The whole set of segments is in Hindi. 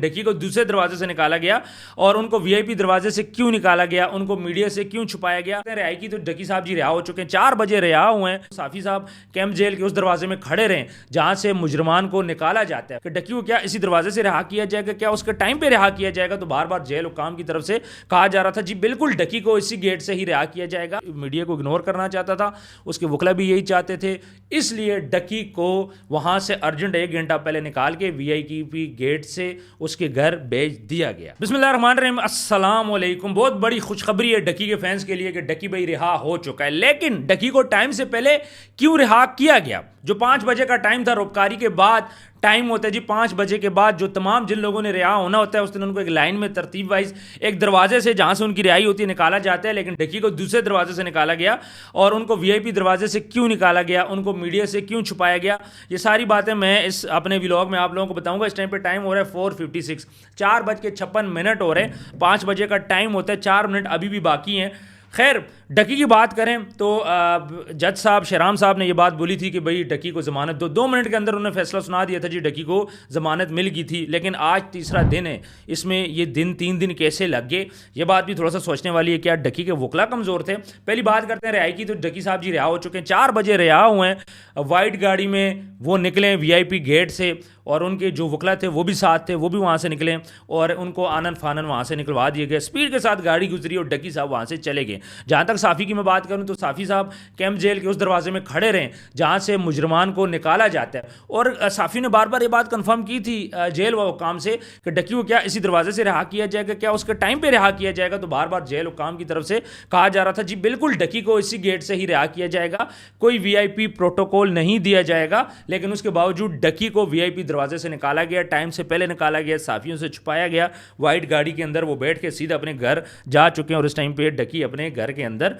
डकी को दूसरे दरवाजे से निकाला गया और उनको वीआईपी दरवाजे से क्यों निकाला गया, उनको मीडिया से क्यों छुपाया गया। रिहाई की तो डकी साहब जी रिहा हो चुके हैं, 4 बजे रिहा हुए हैं। साफी साहब कैंप जेल के उस दरवाजे में खड़े रहे जहां से मुजरमान को निकाला जाता है कि डकी को क्या इसी दरवाजे से रिहा किया जाएगा, क्या उसके टाइम पे रिहा किया जाएगा। तो बार बार जेल हुकाम की तरफ से कहा जा रहा था जी बिल्कुल डकी को इसी गेट से ही रिहा किया जाएगा। मीडिया को इग्नोर करना चाहता था, उसके वकला भी यही चाहते थे, इसलिए डकी को वहां से अर्जेंट 1 घंटा पहले निकाल के वीआईपी गेट से उसके घर भेज दिया गया। बिस्मिल्लाहिर्रहमानिर्रहीम, अस्सलाम वालेकुम। बहुत बड़ी खुशखबरी है डकी के फैंस के लिए कि डकी भाई रिहा हो चुका है। लेकिन डकी को टाइम से पहले क्यों रिहा किया गया? जो 5 बजे का टाइम था, रोबकारी के बाद टाइम होता है जी 5 बजे के बाद जो तमाम जिन लोगों ने रिहा होना होता है उस दिन उनको एक लाइन में तरतीब वाइज एक दरवाजे से जहां से उनकी रिहाई होती है निकाला जाता है। लेकिन डकी को दूसरे दरवाजे से निकाला गया और उनको वीआईपी दरवाजे से क्यों निकाला गया, उनको मीडिया से क्यों छुपाया गया, ये सारी बातें मैं इस अपने व्लॉग में आप लोगों को बताऊंगा। इस टाइम पे टाइम हो रहा है 4:56, 4:56 हो रहे हैं। 5 बजे का टाइम होता है, 4 मिनट अभी भी बाकी हैं। खैर, डकी की बात करें तो जज साहब शहराम साहब ने ये बात बोली थी कि भाई डकी को ज़मानत दो। 2 मिनट के अंदर उन्होंने फैसला सुना दिया था जी, डकी को ज़मानत मिल गई थी। लेकिन आज तीसरा दिन है, इसमें ये 3 दिन कैसे लग गए, ये बात भी थोड़ा सा सोचने वाली है। क्या डकी के वकला कमज़ोर थे? पहली बात करते हैं रिहाई की, तो डकी साहब जी रिहा हो चुके हैं, 4 बजे रिहा हुए हैं। वाइट गाड़ी में वो निकले वीआईपी गेट से और उनके जो वकला थे वो भी साथ थे, वो भी वहाँ से निकले और उनको आनन फानन वहाँ से निकलवा दिए गए। स्पीड के साथ गाड़ी गुजरी और डकी साहब वहाँ से चले गए। जहाँ तक साफ़ी की मैं बात करूँ तो साफ़ी साहब कैंप जेल के उस दरवाजे में खड़े रहे जहाँ से मुजरमान को निकाला जाता है। और साफ़ी ने बार बार ये बात कन्फर्म की थी जेल व हुकाम से कि डकी को क्या इसी दरवाजे से रिहा किया जाएगा, क्या उसके टाइम पर रिहा किया जाएगा। तो बार बार जेल हुकाम की तरफ से कहा जा रहा था जी बिल्कुल डकी को इसी गेट से ही रिहा किया जाएगा, कोई वीआईपी प्रोटोकॉल नहीं दिया जाएगा। लेकिन उसके बावजूद डकी को वीआईपी दरवाजे से निकाला गया, टाइम से पहले निकाला गया, साफियों से छुपाया गया। वाइट गाड़ी के अंदर वो बैठ के सीधा अपने घर जा चुके हैं और इस टाइम पे डकी अपने घर के अंदर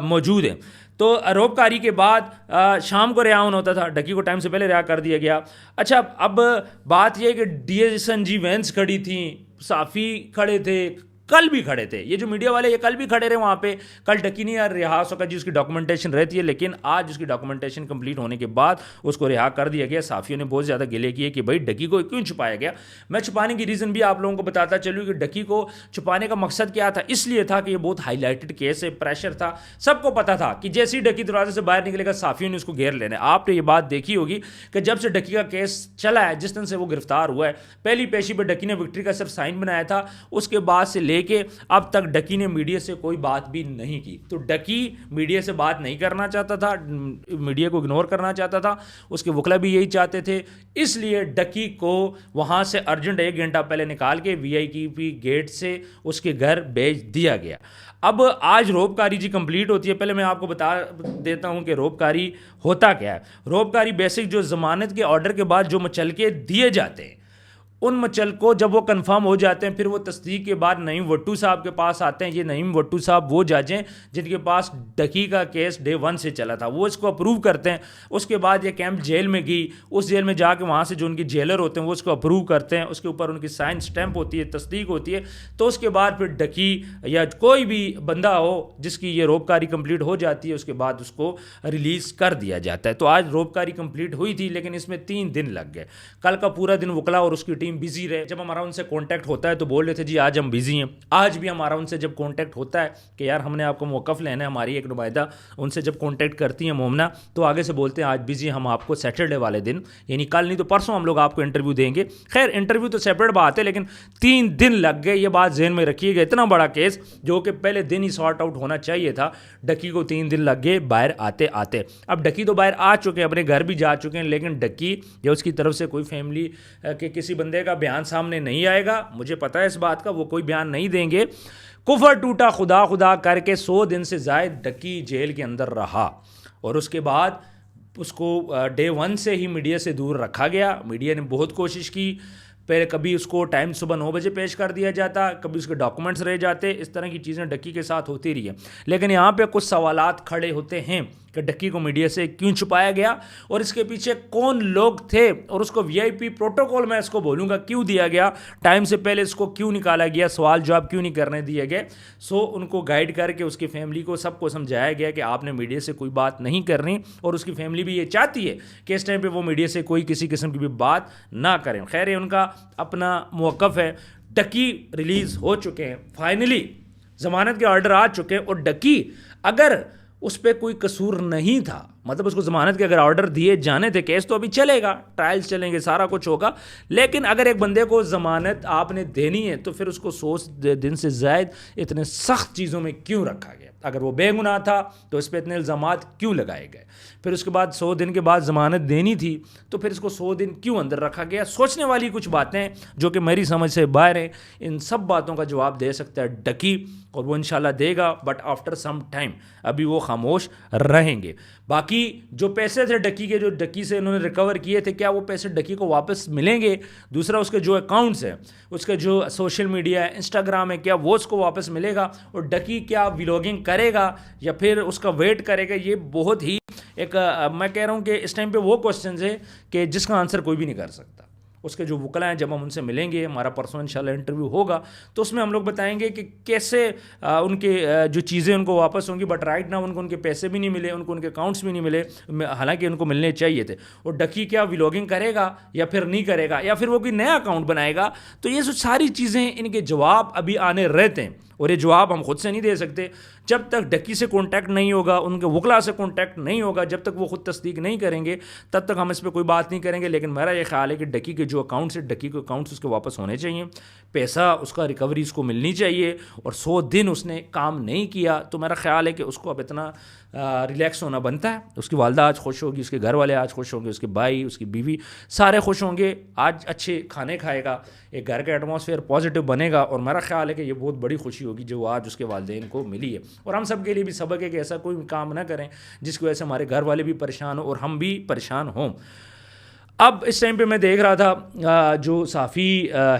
मौजूद है। तो आरोपकारी के बाद शाम को रिहा होना होता था, डकी को टाइम से पहले रिहा कर दिया गया। अच्छा, अब बात यह है कि डीएसएन जी वैन्स खड़ी थी, साफी खड़े थे, कल भी खड़े थे। ये जो मीडिया वाले ये कल भी खड़े रहे वहाँ पे। कल डकी नहीं रिहा हो सका जी, उसकी डॉक्यूमेंटेशन रहती है, लेकिन आज उसकी डॉक्यूमेंटेशन कंप्लीट होने के बाद उसको रिहा कर दिया गया। साफियों ने बहुत ज़्यादा गिले किए कि भाई डकी को क्यों छुपाया गया। मैं छुपाने की रीज़न भी आप लोगों को बताता चलूँ कि डकी को छुपाने का मकसद क्या था। इसलिए था कि ये बहुत हाईलाइटेड केस है, प्रेशर था, सबको पता था कि जैसे ही डकी दरवाजे से बाहर निकलेगा साफियों ने उसको घेर लेना है। आपने ये बात देखी होगी कि जब से डकी का केस चला है, जिस दिन से वो गिरफ्तार हुआ है, पहली पेशी पर डकी ने विक्ट्री का सिर्फ साइन बनाया था, उसके बाद से लेके अब तक डकी ने मीडिया से कोई बात भी नहीं की। तो डकी मीडिया से बात नहीं करना चाहता था, मीडिया को इग्नोर करना चाहता था, उसके वकला भी यही चाहते थे। इसलिए डकी को वहां से अर्जेंट 1 घंटा पहले निकाल के वीआईपी गेट से उसके घर भेज दिया गया। अब आज रोबकारी जी कंप्लीट होती है। पहले मैं आपको बता देता हूं कि रोबकारी होता क्या है। रोबकारी बेसिक जो जमानत के ऑर्डर के बाद जो मचलके दिए जाते हैं, उन मचल को जब वो कंफर्म हो जाते हैं फिर वो तस्दीक के बाद नईम वट्टू साहब के पास आते हैं। ये नईम वट्टू साहब वो जज हैं जिनके पास डकी का केस डे 1 से चला था, वो इसको अप्रूव करते हैं। उसके बाद ये कैंप जेल में गई, उस जेल में जाके वहाँ से जो उनके जेलर होते हैं वो उसको अप्रूव करते हैं, उसके ऊपर उनकी साइन स्टैंप होती है, तस्दीक होती है। तो उसके बाद फिर डकी या कोई भी बंदा हो जिसकी ये रोबकारी कंप्लीट हो जाती है, उसके बाद उसको रिलीज़ कर दिया जाता है। तो आज रोबकारी कंप्लीट हुई थी, लेकिन इसमें 3 दिन लग गए। कल का पूरा दिन वकला और उसकी बिजी रहे। जब हमारा उनसे कांटेक्ट होता है तो बोल रहे थे जी आज हम बिजी हैं। आज भी हमारा उनसे जब कांटेक्ट होता है कि यार हमने आपको मौक़िफ़ लेना है, हमारी एक नुमाइंदा उनसे जब कांटेक्ट करती हैं मोमना, तो आगे से बोलते हैं आज बिजी, हम आपको सैटरडे वाले दिन यानी कल नहीं तो परसों हम लोग आपको इंटरव्यू देंगे। खैर इंटरव्यू तो सेपरेट बात है, लेकिन 3 दिन लग गए। ये बात जहन में रखिएगा। इतना बड़ा केस जो कि पहले दिन ही सॉर्ट आउट होना चाहिए था, डकी को 3 दिन लग गए बाहर आते आते। अब डकी तो बाहर आ चुके हैं, अपने घर भी जा चुके हैं, लेकिन डकी या उसकी तरफ से कोई फैमिली के किसी बंदे का बयान सामने नहीं आएगा। मुझे पता है इस बात का, वो कोई बयान नहीं देंगे। कुफर टूटा खुदा खुदा करके 100 दिन से ज़ायद डकी जेल के अंदर रहा और उसके बाद उसको डे 1 से ही मीडिया से दूर रखा गया। मीडिया ने बहुत कोशिश की, पहले कभी उसको टाइम सुबह 9 बजे पेश कर दिया जाता, कभी उसके डॉक्यूमेंट्स रह जाते, इस तरह की चीज़ें डकी के साथ होती रही है। लेकिन यहाँ पे कुछ सवालात खड़े होते हैं कि डक्की को मीडिया से क्यों छुपाया गया और इसके पीछे कौन लोग थे, और उसको वीआईपी प्रोटोकॉल मैं इसको बोलूँगा क्यों दिया गया, टाइम से पहले इसको क्यों निकाला गया, सवाल जवाब क्यों नहीं करने दिए गए। सो उनको गाइड करके उसकी फैमिली को सबको समझाया गया कि आपने मीडिया से कोई बात नहीं करनी, और उसकी फैमिली भी ये चाहती है कि इस टाइम पर वो मीडिया से कोई किसी किस्म की भी बात ना करें। खैर, उनका अपना मौक़िफ़ है। डक्की रिलीज़ हो चुके हैं, फाइनली ज़मानत के ऑर्डर आ चुके हैं, और डक्की अगर उस पर कोई कसूर नहीं था, मतलब उसको ज़मानत के अगर ऑर्डर दिए जाने थे, केस तो अभी चलेगा, ट्रायल्स चलेंगे, सारा कुछ होगा, लेकिन अगर एक बंदे को ज़मानत आपने देनी है तो फिर उसको 100 दिन से ज़ायद इतने सख्त चीज़ों में क्यों रखा गया। अगर वो बेगुनाह था तो इस पर इतने इल्ज़ामात क्यों लगाए गए। फिर उसके बाद 100 दिन के बाद ज़मानत देनी थी तो फिर इसको 100 दिन क्यों अंदर रखा गया। सोचने वाली कुछ बातें जो कि मेरी समझ से बाहर हैं। इन सब बातों का जवाब दे सकता है डक्की, और वो इंशाल्लाह देगा, बट आफ्टर सम टाइम। अभी वो खामोश रहेंगे। बाकी जो पैसे थे डक्की के, जो डक्की से इन्होंने रिकवर किए थे, क्या वो पैसे डक्की को वापस मिलेंगे। दूसरा, उसके जो अकाउंट्स हैं, उसके जो सोशल मीडिया है, इंस्टाग्राम है, क्या वो उसको वापस मिलेगा, और डक्की क्या व्लॉगिंग करेगा या फिर उसका वेट करेगा। ये बहुत ही एक मैं कह रहा हूँ कि इस टाइम पे वो क्वेश्चंस है कि जिसका आंसर कोई भी नहीं कर सकता। उसके जो वकला हैं, जब हम उनसे मिलेंगे, हमारा परसों इंशाल्लाह इंटरव्यू होगा, तो उसमें हम लोग बताएंगे कि कैसे उनके जो चीज़ें उनको वापस होंगी। बट राइट नाउ उनको उनके पैसे भी नहीं मिले, उनको उनके अकाउंट्स भी नहीं मिले, हालांकि उनको मिलने चाहिए थे। और डक्की क्या व्लॉगिंग करेगा या फिर नहीं करेगा, या फिर वो कोई नया अकाउंट बनाएगा। तो ये सारी चीज़ें, इनके जवाब अभी आने रहते हैं, और ये जवाब हम खुद से नहीं दे सकते। जब तक डक्की से कांटेक्ट नहीं होगा, उनके वकला से कांटेक्ट नहीं होगा, जब तक वो खुद तस्दीक नहीं करेंगे, तब तक हम इस पर कोई बात नहीं करेंगे। लेकिन मेरा ये ख्याल है कि डक्की के जो अकाउंट्स है, डक्की के अकाउंट्स उसके वापस होने चाहिए, पैसा उसका रिकवरी उसको मिलनी चाहिए। और 100 दिन उसने काम नहीं किया तो मेरा ख्याल है कि उसको अब इतना रिलैक्स होना बनता है। उसकी वालदा आज खुश होगी, उसके घर वाले आज खुश होंगे, उसके भाई, उसकी बीवी, सारे खुश होंगे। आज अच्छे खाने खाएगा, एक घर का एटमॉस्फेयर पॉजिटिव बनेगा, और मेरा ख्याल है कि ये बहुत बड़ी खुशी होगी जो आज उसके वालिदैन को मिली है। और हम सब के लिए भी सबक है कि ऐसा कोई काम ना करें जिसकी वजह से हमारे घर वाले भी परेशान हो और हम भी परेशान हों। अब इस टाइम पे मैं देख रहा था जो साफ़ी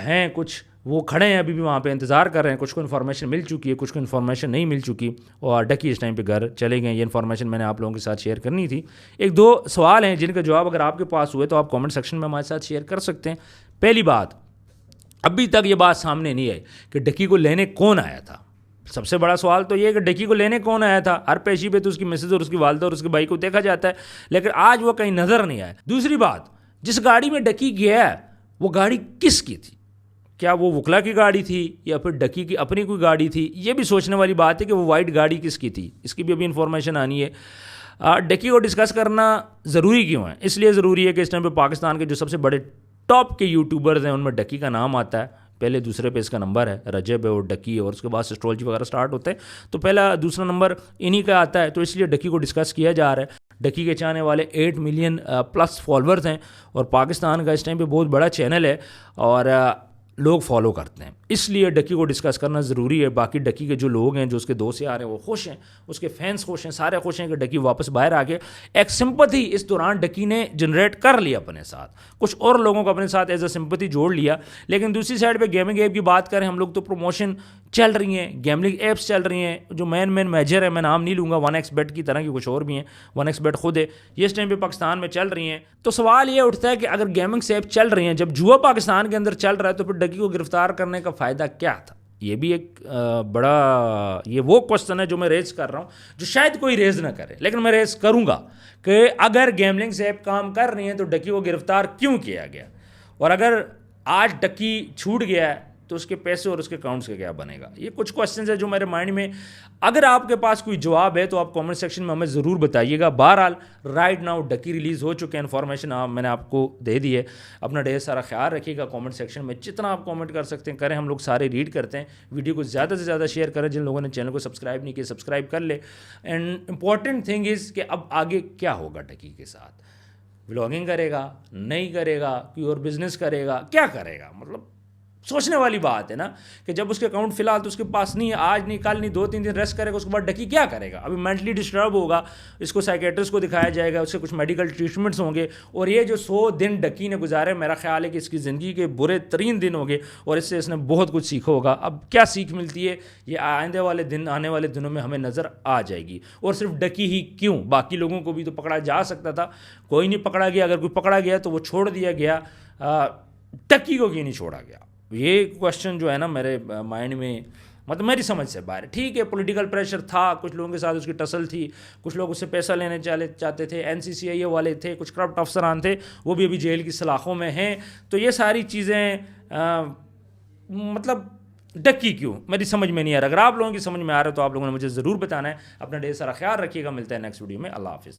हैं कुछ, वो खड़े हैं अभी भी वहाँ पे इंतज़ार कर रहे हैं। कुछ को इन्फॉर्मेशन मिल चुकी है, कुछ को इन्फॉर्मेशन नहीं मिल चुकी, और डक्की इस टाइम पे घर चले गए। ये इन्फॉर्मेशन मैंने आप लोगों के साथ शेयर करनी थी। एक दो सवाल हैं जिनका जवाब अगर आपके पास हुए तो आप कमेंट सेक्शन में हमारे साथ शेयर कर सकते हैं। पहली बात, अभी तक ये बात सामने नहीं आई कि डक्की को लेने कौन आया था। सबसे बड़ा सवाल तो ये है कि डक्की को लेने कौन आया था। हर पेशी पे तो उसकी मिसेज और उसकी वालदा और उसके भाई को देखा जाता है, लेकिन आज वो कहीं नज़र नहीं आया। दूसरी बात, जिस गाड़ी में डक्की गया वो गाड़ी किसकी थी? क्या वो वकला की गाड़ी थी या फिर डक्की की अपनी कोई गाड़ी थी? ये भी सोचने वाली बात है कि वो वाइट गाड़ी किसकी थी, इसकी भी अभी इंफॉर्मेशन आनी है। डक्की को डिस्कस करना ज़रूरी क्यों है? इसलिए ज़रूरी है कि इस टाइम पे पाकिस्तान के जो सबसे बड़े टॉप के यूट्यूबर्स हैं उनमें डक्की का नाम आता है। पहले दूसरे पे इसका नंबर है, रजब है और डक्की है, और उसके बाद एस्ट्रोलॉजी वगैरह स्टार्ट होते हैं, तो पहला दूसरा नंबर इन्हीं का आता है। तो इसलिए डक्की को डिस्कस किया जा रहा है। डक्की के चाहने वाले 8 मिलियन प्लस फॉलोअर्स हैं, और पाकिस्तान का इस टाइम पे बहुत बड़ा चैनल है और लोग फॉलो करते हैं, इसलिए डक्की को डिस्कस करना ज़रूरी है। बाकी डक्की के जो लोग हैं, जो उसके दोस्त यार हैं, वो खुश हैं, उसके फैंस खुश हैं, सारे खुश हैं कि डक्की वापस बाहर आ गए। एक सिंपैथी इस दौरान डक्की ने जनरेट कर लिया अपने साथ, कुछ और लोगों को अपने साथ एज अ सिंपैथी जोड़ लिया। लेकिन दूसरी साइड पे गेमिंग ऐप की बात करें हम लोग, तो प्रमोशन चल रही हैं, गेमिंग ऐप्स चल रही हैं, जो मेन मेजर है, मैं नाम नहीं लूँगा, 1xBet की तरह की कुछ और भी हैं, 1xBet खुद है, ये इस टाइम पे पाकिस्तान में चल रही हैं। तो सवाल ये उठता है कि अगर गेमिंग ऐप चल रही हैं, जब जुआ पाकिस्तान के अंदर चल रहा है, तो फिर डक्की को गिरफ्तार करने का फ़ायदा क्या था? ये भी एक बड़ा, ये वो क्वेश्चन है जो मैं रेज कर रहा हूँ, जो शायद कोई रेज ना करे, लेकिन मैं रेज करूँगा कि अगर गेमिंग ऐप काम कर रही हैं तो डक्की को गिरफ्तार क्यों किया गया, और अगर आज डक्की छूट गया है तो उसके पैसे और उसके अकाउंट्स का क्या बनेगा। ये कुछ क्वेश्चंस है जो मेरे माइंड में, अगर आपके पास कोई जवाब है तो आप कमेंट सेक्शन में हमें ज़रूर बताइएगा। बहरहाल राइट नाउ डक्की रिलीज़ हो चुके हैं, इन्फॉर्मेशन मैंने आपको दे दी है। अपना ढेर सारा ख्याल रखिएगा। कमेंट सेक्शन में जितना आप कमेंट कर सकते हैं करें, हम लोग सारे रीड करते हैं। वीडियो को ज़्यादा से ज़्यादा शेयर करें, जिन लोगों ने चैनल को सब्सक्राइब नहीं किया सब्सक्राइब कर ले। एंड इम्पॉर्टेंट थिंग इज़ कि अब आगे क्या होगा डक्की के साथ, व्लॉगिंग करेगा, नहीं करेगा, कोई और बिजनेस करेगा, क्या करेगा, मतलब सोचने वाली बात है ना कि जब उसके अकाउंट फिलहाल तो उसके पास नहीं है, आज नहीं कल नहीं 2-3 दिन रेस्ट करेगा, उसके बाद डकी क्या करेगा? अभी मेंटली डिस्टर्ब होगा, इसको साइकेट्रिस्ट को दिखाया जाएगा, उसके कुछ मेडिकल ट्रीटमेंट्स होंगे। और ये जो 100 दिन डकी ने गुजारे, मेरा ख्याल है कि इसकी ज़िंदगी के बुरे तरीन दिन होंगे और इससे इसने बहुत कुछ सीखा होगा। अब क्या सीख मिलती है ये आने वाले दिनों में हमें नज़र आ जाएगी। और सिर्फ डकी ही क्यों, बाकी लोगों को भी तो पकड़ा जा सकता था, कोई नहीं पकड़ा गया। अगर कोई पकड़ा गया तो वो छोड़ दिया गया, डकी को क्यों नहीं छोड़ा गया? ये क्वेश्चन जो है ना मेरे माइंड में, मतलब मेरी समझ से बाहर है। ठीक है, पॉलिटिकल प्रेशर था, कुछ लोगों के साथ उसकी टसल थी, कुछ लोग उससे पैसा लेने चाहते थे, NCCI वाले थे, कुछ करप्ट अफसरान थे, वो भी अभी जेल की सलाखों में हैं। तो ये सारी चीज़ें मतलब डकी क्यों, मेरी समझ में नहीं आ रहा। अगर आप लोगों की समझ में आ रहा है तो आप लोगों ने मुझे ज़रूर बताना है। अपना ढेर सारा ख्याल रखिएगा, मिलता है नेक्स्ट वीडियो में। अल्लाह हाफिज़।